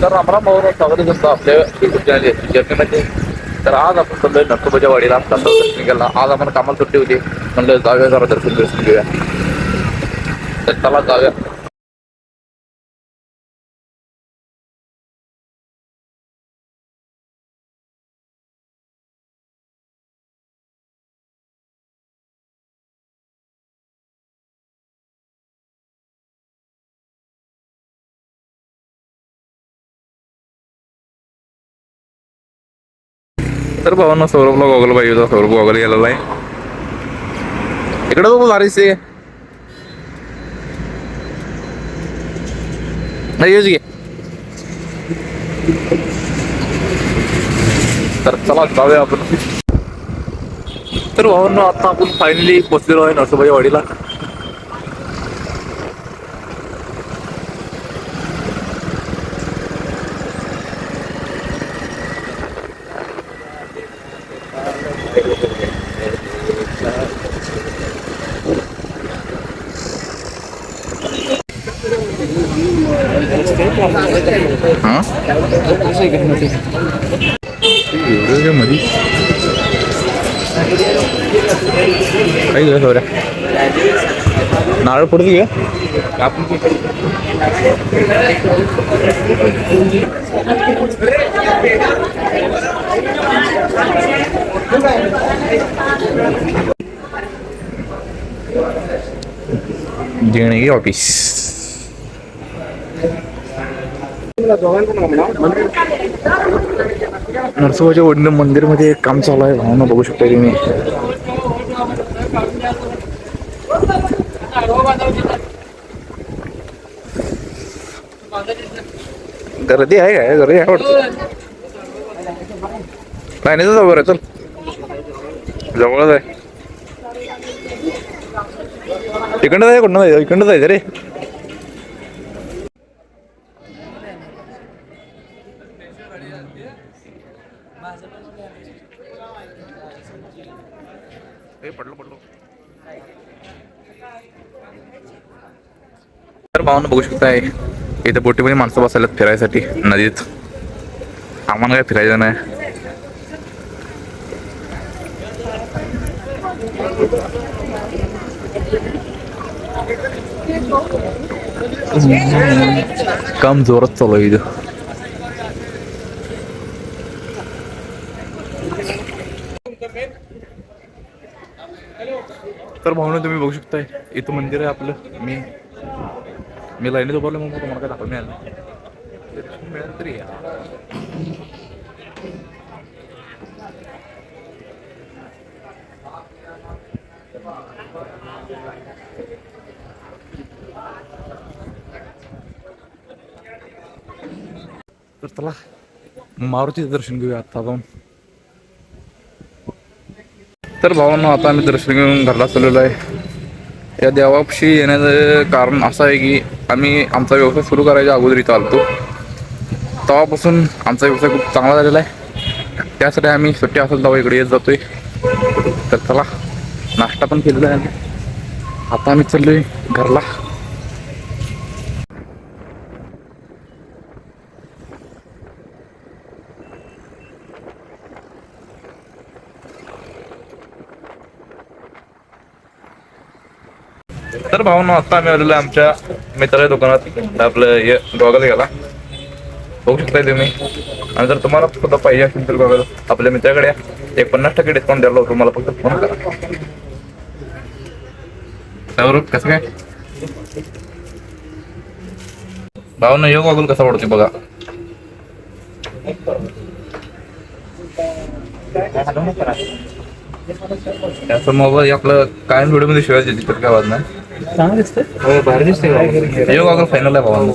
तर रामराम भाऊ स्वागत करतो आपल्या जर्नीमध्ये. तर आज आपण चाललोय नरसोबाच्या वाडीला दर्शन केला. आज आपण कामाला सुट्टी होती, म्हणलं जाऊया जरा दर्शन घेऊया. तर चला जाऊया. तर भावांना सौरभला गॉगल पाहिजे होता, सौरभ गॉगल गेलेला आहे. इकडे तो लारीस नाही घे. तर चला जाऊया आपण. तर भावांना आता आपण फायनली पोचलेलो आहे नरसोबाच्या वाडीला. मध्ये काही घ्या सौऱ्या नारळ पडतो घ्या आपण देणे ऑफिस. नरसोबाच्या वडील मंदिर मध्ये काम चालू आहे, भावना बघू शकता तुम्ही. गर्दी आहे काय? गर्दी आहे वाटतं. नाही नाही जवळ आहे, चल जवळच आहे. इकडनं जाय, कुठं जायचं? इकडनं जायचं रे. पडलो. तर भावना बघू शकताय, इथे बोटीमध्ये माणसं बसायला फिरायसाठी नदीत. आम्हाला काय फिरायचं नाही. काम जोरात चालू आहे इथं. तर भावना तुम्ही बघू शकताय, इथं मंदिर आहे आपलं. मी लाईनीत उभारलो मग तुम्हाला काय दाखवून मिळालं मिळालं तरी या. तर चला मारुतीचं दर्शन घेऊया आता जाऊन. तर भावांनो आता आम्ही दर्शन घेऊन घरला चाललेलो आहे. या देवापाशी येण्याचं कारण असं आहे की आम्ही आमचा व्यवसाय सुरू करायच्या अगोदर इथं आलतो. तेव्हापासून आमचा व्यवसाय खूप चांगला झालेला आहे. त्यासाठी आम्ही सुट्टी असेल तेव्हा इकडे येत जातोय. तर चला नाश्ता पण केलेला आहे. आता आम्ही चाललोय घरला. तर भावना आता आम्ही आलेलो आहे आमच्या मित्राच्या दुकानात. आपलं हे गॉगल घ्यायला बघू शकताय तुम्ही. आणि जर तुम्हाला सुद्धा पाहिजे असेल तर गॉगल आपल्या मित्राकडे एक 50% डिस्काउंट द्यायला होतो. मला फक्त फोन करा. त्यावर कसं काय भावना हे गॉगल कसा पडतोय बघा. त्याचं मोबाईल आपलं कायम व्हिडिओ मध्ये शिवाय दिसतात काय आवाज नाही. चांगलं दिसतंय, भारी दिसतंय. हे गॉगल फायनल आहे भावना.